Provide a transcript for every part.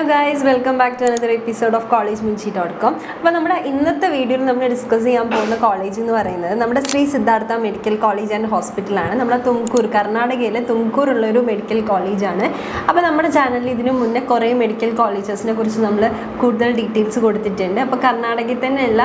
guys, welcome back to another episode of collegemunchi.com. അപ്പോൾ നമ്മുടെ ഇന്നത്തെ വീഡിയോയിൽ നമ്മൾ ഡിസ്കസ് ചെയ്യാൻ പോകുന്ന കോളേജ് എന്ന് പറയുന്നത് നമ്മുടെ Shri Siddhartha medical college and ഹോസ്പിറ്റലാണ്. നമ്മുടെ തുംകൂർ, കർണാടകയിലെ തുംകൂർ ഉള്ളൊരു മെഡിക്കൽ കോളേജാണ്. അപ്പോൾ നമ്മുടെ ചാനലിൽ ഇതിനു മുന്നേ കുറേ മെഡിക്കൽ കോളേജസിനെ കുറിച്ച് നമ്മൾ കൂടുതൽ ഡീറ്റെയിൽസ് കൊടുത്തിട്ടുണ്ട്. അപ്പോൾ കർണാടകയിൽ തന്നെയുള്ള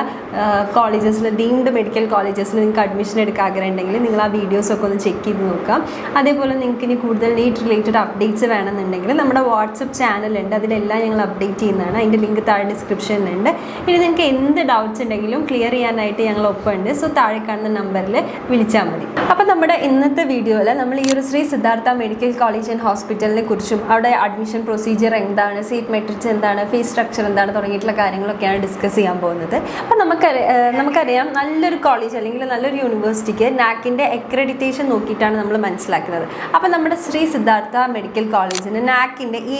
കോളേജസിൽ, ഡീംഡ് മെഡിക്കൽ കോളേജസിൽ നിങ്ങൾക്ക് അഡ്മിഷൻ എടുക്കാൻ ആഗ്രഹമുണ്ടെങ്കിൽ നിങ്ങൾ ആ വീഡിയോസൊക്കെ ഒന്ന് ചെക്ക് ചെയ്ത് നോക്കാം. അതേപോലെ നിങ്ങൾക്ക് ഇനി കൂടുതൽ നീറ്റ് റിലേറ്റഡ് അപ്ഡേറ്റ്സ് വേണമെന്നുണ്ടെങ്കിൽ നമ്മുടെ വാട്സപ്പ് ചാനലുണ്ട്, അതിലെല്ലാം ഞങ്ങൾ അപ്ഡേറ്റ് ചെയ്യുന്നതാണ്. അതിൻ്റെ ലിങ്ക് താഴെ ഡിസ്ക്രിപ്ഷനിലുണ്ട്. ഇനി നിങ്ങൾക്ക് എന്ത് ഡൗട്ട്സ് ഉണ്ടെങ്കിലും ക്ലിയർ ചെയ്യാനായിട്ട് ഞങ്ങൾ ഒപ്പമുണ്ട്. സോ താഴെ കാണുന്ന നമ്പറിൽ വിളിച്ചാൽ മതി. അപ്പോൾ നമ്മുടെ ഇന്നത്തെ വീഡിയോയിൽ നമ്മൾ ഈ ഒരു Shri Siddhartha medical college and ഹോസ്പിറ്റലിനെ കുറിച്ചും അവിടെ അഡ്മിഷൻ പ്രൊസീജിയർ എന്താണ്, സീറ്റ് മെട്രിക്സ് എന്താണ്, ഫീസ് സ്ട്രക്ചർ എന്താണ് തുടങ്ങിയിട്ടുള്ള കാര്യങ്ങളൊക്കെയാണ് ഡിസ്കസ് ചെയ്യാൻ പോകുന്നത്. അപ്പോൾ നമുക്കറിയാം നല്ലൊരു കോളേജ് അല്ലെങ്കിൽ നല്ലൊരു യൂണിവേഴ്സിറ്റിക്ക് നാക്കിൻ്റെ അക്രഡിറ്റേഷൻ നോക്കിയിട്ടാണ് നമ്മൾ മനസ്സിലാക്കുന്നത്. അപ്പോൾ നമ്മുടെ ശ്രീ സിദ്ധാർത്ഥ മെഡിക്കൽ കോളേജിന് നാക്കിൻ്റെ A+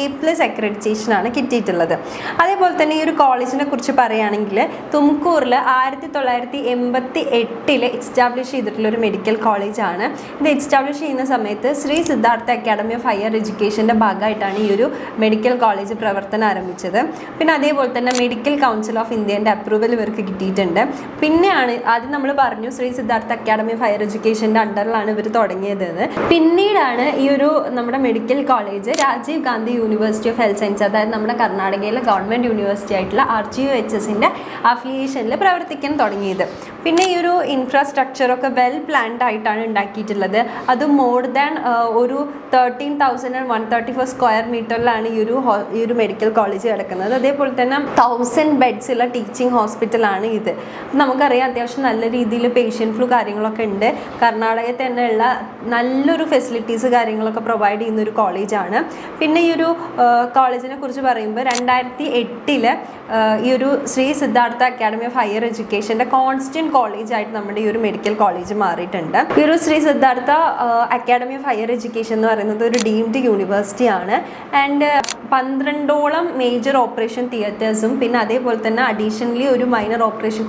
അക്രഡിറ്റേഷനാണ് കിട്ടിയിട്ടുള്ളത്. അതേപോലെ തന്നെ ഈ ഒരു കോളേജിനെ കുറിച്ച് പറയുകയാണെങ്കിൽ തുംകൂറിൽ 1988 എസ്റ്റാബ്ലിഷ് ചെയ്തിട്ടുള്ളൊരു മെഡിക്കൽ കോളേജാണ്. ഇത് എസ്റ്റാബ്ലിഷ് ചെയ്യുന്ന സമയത്ത് Shri Siddhartha academy of higher എഡ്യൂക്കേഷൻ്റെ ഭാഗമായിട്ടാണ് ഈ ഒരു മെഡിക്കൽ കോളേജ് പ്രവർത്തനം ആരംഭിച്ചത്. പിന്നെ അതേപോലെ തന്നെ മെഡിക്കൽ കൗൺസിൽ ഓഫ് ഇന്ത്യൻ്റെ അപ്രൂവൽ ഇവർക്ക് കിട്ടിയിട്ടുണ്ട്. പിന്നെയാണ് ആദ്യം നമ്മൾ പറഞ്ഞു Shri Siddhartha academy of higher എഡ്യൂക്കേഷൻ്റെ അണ്ടറിലാണ് ഇവർ തുടങ്ങിയത്. പിന്നീടാണ് ഈ ഒരു നമ്മുടെ medical college Rajiv Gandhi university of health science, അതായത് നമ്മുടെ കർണാടകയിലെ ഗവൺമെൻറ് യൂണിവേഴ്സിറ്റി ആയിട്ടുള്ള RGUHSൻ്റെ അഫിലിയേഷനിൽ പ്രവർത്തിക്കാൻ തുടങ്ങിയത്. പിന്നെ ഈ ഒരു ഇൻഫ്രാസ്ട്രക്ചറൊക്കെ വെൽ പ്ലാൻഡ് ആയിട്ടാണ് ഉണ്ടാക്കിയിട്ടുള്ളത്. അത് മോർ ദാൻ ഒരു 13,134 സ്ക്വയർ മീറ്ററിലാണ് ഈ ഒരു മെഡിക്കൽ കോളേജ് കിടക്കുന്നത്. അതേപോലെ തന്നെ 1000 ബെഡ്സുള്ള ടീച്ചിങ് ഹോസ്പിറ്റലാണ് ഇത്. നമുക്കറിയാം അത്യാവശ്യം നല്ല രീതിയിൽ പേഷ്യൻ്റ് ഫ്ലൂ കാര്യങ്ങളൊക്കെ ഉണ്ട്. കർണാടകയിൽ തന്നെയുള്ള നല്ലൊരു ഫെസിലിറ്റീസ് കാര്യങ്ങളൊക്കെ പ്രൊവൈഡ് ചെയ്യുന്ന ഒരു കോളേജാണ്. പിന്നെ ഈ ഒരു കോളേജിനെ കുറിച്ച് പറയുമ്പോൾ 2008 ഈ ഒരു Shri Siddhartha academy of higher എഡ്യൂക്കേഷൻ്റെ കോൺസ്റ്റന്റ് കോളേജായിട്ട് നമ്മുടെ ഈ ഒരു മെഡിക്കൽ കോളേജ് മാറിയിട്ടുണ്ട്. ഈ ഒരു Shri Siddhartha academy of higher education എന്ന് പറയുന്നത് ഒരു ഡീംഡ് യൂണിവേഴ്സിറ്റി ആണ്. ആൻഡ് 12ഓളം മേജർ ഓപ്പറേഷൻ തിയേറ്റേഴ്സും പിന്നെ അതേപോലെ തന്നെ അഡീഷണലി ഒരു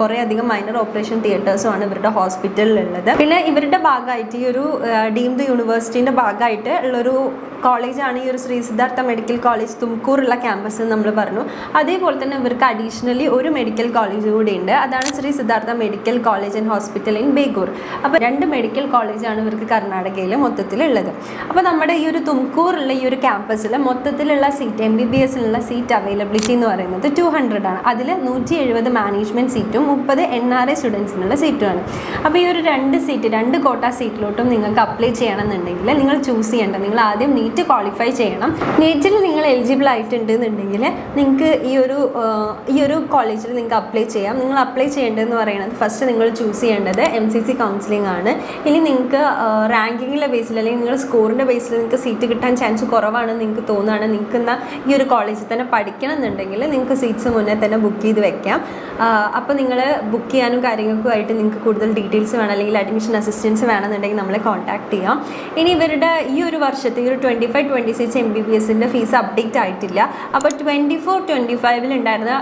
കുറേ അധികം മൈനർ ഓപ്പറേഷൻ തിയേറ്റേഴ്സും ആണ് ഇവരുടെ ഹോസ്പിറ്റലിലുള്ളത്. പിന്നെ ഇവരുടെ ഭാഗമായിട്ട് ഈ ഒരു ഡീംഡ് യൂണിവേഴ്സിറ്റീൻ്റെ ഭാഗമായിട്ട് ഉള്ളൊരു കോളേജാണ് ഈ ഒരു ശ്രീ സിദ്ധാർത്ഥ മെഡിക്കൽ കോളേജ് തുംകൂറുള്ള ക്യാമ്പസ് നമ്മൾ പറഞ്ഞു. അതേപോലെ തന്നെ ഇവർക്ക് അഡീഷണലി ഒരു മെഡിക്കൽ കോളേജ് കൂടി ഉണ്ട്, അതാണ് Shri Siddhartha medical college and hospital in Begur. അപ്പോൾ 2 മെഡിക്കൽ കോളേജാണ് ഇവർക്ക് കർണാടകയിൽ മൊത്തത്തിലുള്ളത്. അപ്പോൾ നമ്മുടെ ഈ ഒരു തുംകൂറുള്ള ഈ ഒരു ക്യാമ്പസിൽ മൊത്തത്തിലുള്ള സീറ്റ് MBBSനുള്ള സീറ്റ് അവൈലബിലിറ്റി എന്ന് പറയുന്നത് 200 ആണ്. അതിൽ 170 മാനേജ്മെൻറ്റ് സീറ്റും 30 NRI സ്റ്റുഡൻസിനുള്ള സീറ്റുമാണ്. അപ്പോൾ ഈ ഒരു 2 കോട്ട സീറ്റിലോട്ടും നിങ്ങൾക്ക് അപ്ലൈ ചെയ്യണമെന്നുണ്ടെങ്കിൽ നിങ്ങൾ ചൂസ് ചെയ്യേണ്ടത്, നിങ്ങൾ ആദ്യം നീറ്റ് ക്വാളിഫൈ ചെയ്യണം. നീറ്റിൽ നിങ്ങൾ എലിജിബിൾ ആയിട്ടുണ്ടെന്നുണ്ടെങ്കിൽ നിങ്ങൾക്ക് ഈ ഒരു കോളേജിൽ നിങ്ങൾക്ക് അപ്ലൈ ചെയ്യാം. നിങ്ങൾ അപ്ലൈ ചെയ്യേണ്ടതെന്ന് പറയുന്നത് ഫസ്റ്റ് നിങ്ങൾ ചൂസ് ചെയ്യേണ്ടത് MCC കൗൺസിലിംഗ് ആണ്. ഇനി നിങ്ങൾക്ക് റാങ്കിങ്ങിലെ ബേസിൽ അല്ലെങ്കിൽ നിങ്ങളുടെ സ്കോറിൻ്റെ ബേസിൽ നിങ്ങൾക്ക് സീറ്റ് കിട്ടാൻ ചാൻസ് കുറവാണെന്ന് നിങ്ങൾക്ക് തോന്നുകയാണ്, നിങ്ങൾക്ക് എന്നാൽ ഈ ഒരു കോളേജിൽ തന്നെ പഠിക്കണം എന്നുണ്ടെങ്കിൽ നിങ്ങൾക്ക് സീറ്റ്സ് മുന്നേ തന്നെ ബുക്ക് ചെയ്ത് വെക്കാം. അപ്പോൾ നിങ്ങൾ ബുക്ക് ചെയ്യാനും കാര്യങ്ങൾക്കുമായിട്ട് നിങ്ങൾക്ക് കൂടുതൽ ഡീറ്റെയിൽസ് വേണം അല്ലെങ്കിൽ അഡ്മിഷൻ അസിസ്റ്റൻസ് വേണമെന്നുണ്ടെങ്കിൽ നമ്മളെ കോൺടാക്ട് ചെയ്യാം. ഇനി ഇവരുടെ ഈ ഒരു വർഷത്തെ ഈ ഒരു 25-26 MBBSൻ്റെ ഫീസ് അപ്ഡേറ്റ് ആയിട്ടില്ല. അപ്പോൾ 24-25 ഉണ്ടായിരുന്ന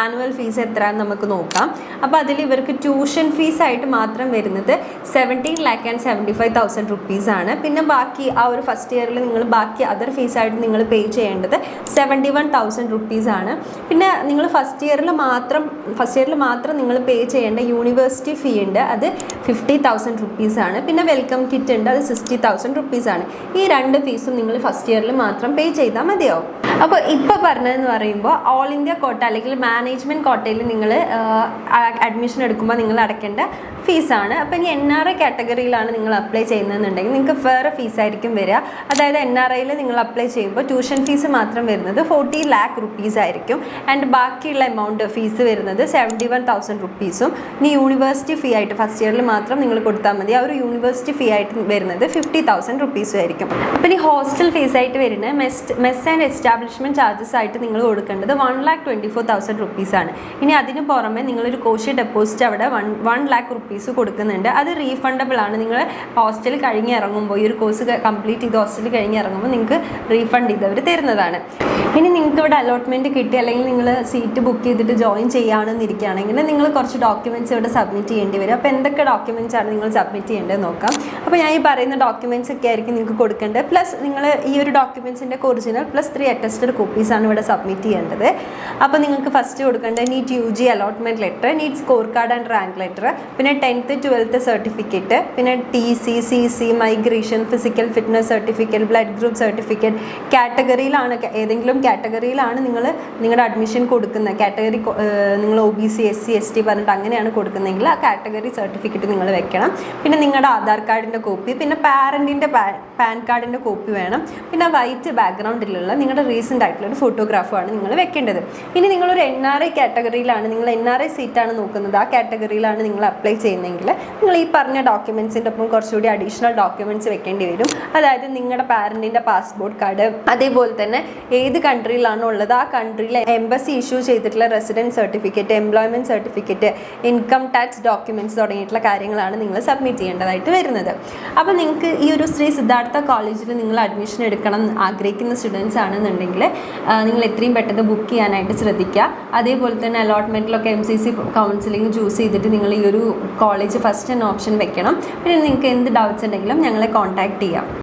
ആനുവൽ ഫീസ് എത്രയാണെന്ന് നമുക്ക് നോക്കാം. അപ്പോൾ അതിൽ ഇവർക്ക് ട്യൂഷൻ ഫീസായിട്ട് മാത്രം വരുന്നത് 17,75,000 റുപ്പീസാണ്. പിന്നെ ബാക്കി ആ ഒരു ഫസ്റ്റ് ഇയറിൽ നിങ്ങൾ ബാക്കി അതർ ഫീസായിട്ട് നിങ്ങൾ പേ ചെയ്യേണ്ടത് 71,000 റുപ്പീസാണ്. പിന്നെ നിങ്ങൾ ഫസ്റ്റ് ഇയറിൽ മാത്രം നിങ്ങൾ പേ ചെയ്യേണ്ട യൂണിവേഴ്സിറ്റി ഫീ ഉണ്ട്, അത് 50,000 റുപ്പീസാണ്. പിന്നെ വെൽക്കം കിറ്റ് ഉണ്ട്, അത് 60,000 റുപ്പീസാണ്. ഈ 2 ഫീസും നിങ്ങൾ ഫസ്റ്റ് ഇയറിൽ മാത്രം പേ ചെയ്താൽ മതിയാവും. അപ്പോൾ ഇപ്പോൾ പറഞ്ഞതെന്ന് പറയുമ്പോൾ ഓൾ ഇന്ത്യ കോട്ട അല്ലെങ്കിൽ മാനേജ്മെൻറ്റ് കോട്ടയിൽ നിങ്ങൾ അഡ്മിഷൻ എടുക്കുമ്പോൾ നിങ്ങൾ അടയ്ക്കേണ്ട ഫീസാണ്. അപ്പോൾ ഇനി NRI കാറ്റഗറിയിലാണ് നിങ്ങൾ അപ്ലൈ ചെയ്യുന്നതെന്നുണ്ടെങ്കിൽ നിങ്ങൾക്ക് വേറെ ഫീസായിരിക്കും വരിക. അതായത് NRIയിൽ നിങ്ങൾ അപ്ലൈ ചെയ്യുമ്പോൾ ട്യൂഷൻ ഫീസ് മാത്രം വരുന്നത് 40 lakh റുപ്പീസ് ആയിരിക്കും. ആൻഡ് ബാക്കിയുള്ള എമൗണ്ട് ഫീസ് വരുന്നത് 71,000 റുപ്പീസും. ഇനി യൂണിവേഴ്സിറ്റി ഫീ ആയിട്ട് ഫസ്റ്റ് ഇയറിൽ മാത്രം നിങ്ങൾ കൊടുത്താൽ മതി. ആ ഒരു യൂണിവേഴ്സിറ്റി ഫീ ആയിട്ട് വരുന്നത് 50,000 റുപ്പീസും ആയിരിക്കും. അപ്പോൾ ഇനി ഹോസ്റ്റൽ ഫീസായിട്ട് വരുന്നത് മെസ് ആൻഡ് എസ്റ്റാബ്ലിഷ്മെൻറ്റ് ചാർജസ് ആയിട്ട് നിങ്ങൾ കൊടുക്കേണ്ടത് 1,24,000 റുപ്പീസാണ്. ഇനി അതിന് പുറമെ നിങ്ങളൊരു കോഷി ഡെപ്പോസിറ്റ് അവിടെ 1 lakh റുപ്പീസ് കൊടുക്കുന്നുണ്ട്. അത് റീഫണ്ടബിൾ ആണ്. നിങ്ങൾ ഹോസ്റ്റൽ കഴിഞ്ഞ് ഇറങ്ങുമ്പോൾ ഈ ഒരു കോഴ്സ് കംപ്ലീറ്റ് ചെയ്ത് ഹോസ്റ്റൽ കഴിഞ്ഞ് ഇറങ്ങുമ്പോൾ നിങ്ങൾക്ക് റീഫണ്ട് ചെയ്തവർ തരുന്നതാണ്. ഇനി നിങ്ങൾക്ക് ഇവിടെ അലോട്ട്മെൻറ്റ് കിട്ടി അല്ലെങ്കിൽ നിങ്ങൾ സീറ്റ് ബുക്ക് ചെയ്തിട്ട് ജോയിൻ ചെയ്യുകയാണെന്ന് ഇരിക്കുകയാണെങ്കിൽ നിങ്ങൾ കുറച്ച് ഡോക്യുമെൻറ്റ്സ് ഇവിടെ സബ്മിറ്റ് ചെയ്യേണ്ടി വരും. അപ്പോൾ എന്തൊക്കെ ഡോക്യുമെൻറ്റ്സ് ആണ് നിങ്ങൾ സബ്മിറ്റ് ചെയ്യേണ്ടത് നോക്കാം. അപ്പോൾ ഞാൻ ഈ പറയുന്ന ഡോക്യുമെൻറ്റ്സ് ഒക്കെ ആയിരിക്കും നിങ്ങൾക്ക് കൊടുക്കേണ്ടത്. പ്ലസ് നിങ്ങൾ ഈ ഒരു ഡോക്യുമെൻറ്റ്സിൻ്റെ ഒറിജിനൽ പ്ലസ് 3 അറ്റസ്റ്റഡ് കോപ്പീസാണ് ഇവിടെ സബ്മിറ്റ് ചെയ്യേണ്ടത്. അപ്പോൾ നിങ്ങൾക്ക് ഫസ്റ്റ് കൊടുക്കേണ്ടത് NEET UG allotment letter, NEET score card and rank letter, പിന്നെ 10th 12th സർട്ടിഫിക്കറ്റ്, പിന്നെ TC CC migration, physical fitness certificate, blood group certificate. കാറ്റഗറിയിലാണ് ഏതെങ്കിലും കാറ്റഗറിയിലാണ് നിങ്ങളുടെ അഡ്മിഷൻ കൊടുക്കുന്നത്, കാറ്റഗറി നിങ്ങൾ OBC SC ST പറഞ്ഞിട്ട് അങ്ങനെയാണ് കൊടുക്കുന്നതെങ്കിൽ ആ കാറ്റഗറി സർട്ടിഫിക്കറ്റ് നിങ്ങൾ വെക്കണം. പിന്നെ നിങ്ങളുടെ ആധാർ കാർഡിൻ്റെ കോപ്പി, പിന്നെ പാരൻറ്റിൻ്റെ പാൻ കാർഡിൻ്റെ കോപ്പി വേണം. പിന്നെ വൈറ്റ് ബാക്ക്ഗ്രൗണ്ടിലുള്ള നിങ്ങളുടെ റീസെൻ്റ് ആയിട്ടുള്ള ഒരു ഫോട്ടോഗ്രാഫുമാണ് നിങ്ങൾ വെക്കേണ്ടത്. ഇനി നിങ്ങളൊരു NRI കാറ്റഗറിയിലാണ്, നിങ്ങൾ NRI സീറ്റാണ് നോക്കുന്നത്, ആ കാറ്റഗറിയിലാണ് നിങ്ങൾ അപ്ലൈ ചെയ്യുന്നതെങ്കിൽ നിങ്ങൾ ഈ പറഞ്ഞ ഡോക്യുമെൻറ്റ്സിൻ്റെ ഒപ്പം കുറച്ചുകൂടി അഡീഷണൽ ഡോക്യുമെൻറ്റ്സ് വെക്കേണ്ടി വരും. അതായത് നിങ്ങളുടെ പാരൻറ്റിൻ്റെ പാസ്പോർട്ട് കാർഡ്, അതേപോലെ തന്നെ ഏത് കൺട്രിയിലാണോ ഉള്ളത് ആ കൺട്രിയിൽ എംബസി ഇഷ്യൂ ചെയ്തിട്ടുള്ള resident certificate, employment certificate, income tax documents തുടങ്ങിയിട്ടുള്ള കാര്യങ്ങളാണ് നിങ്ങൾ സബ്മിറ്റ് ചെയ്യേണ്ടതായിട്ട് വരുന്നത്. അപ്പോൾ നിങ്ങൾക്ക് ഈ ഒരു ശ്രീ സിദ്ധാർത്ഥ കോളേജിൽ നിങ്ങൾ അഡ്മിഷൻ എടുക്കണം ആഗ്രഹിക്കുന്ന സ്റ്റുഡൻസ് ആണെന്നുണ്ടെങ്കിൽ നിങ്ങൾ എത്രയും പെട്ടെന്ന് ബുക്ക് ചെയ്യാനായിട്ട് ശ്രദ്ധിക്കുക. അതേപോലെ തന്നെ അലോട്ട്മെൻറ്റിലൊക്കെ MCC കൗൺസിലിംഗ് ചൂസ് ചെയ്തിട്ട് നിങ്ങൾ ഈ ഒരു കോളേജ് ഫസ്റ്റ് ഓപ്ഷൻ വെക്കണം. പിന്നെ നിങ്ങൾക്ക് എന്ത് ഡൗട്ട്സ് ഉണ്ടെങ്കിലും ഞങ്ങളെ കോൺടാക്റ്റ് ചെയ്യാം.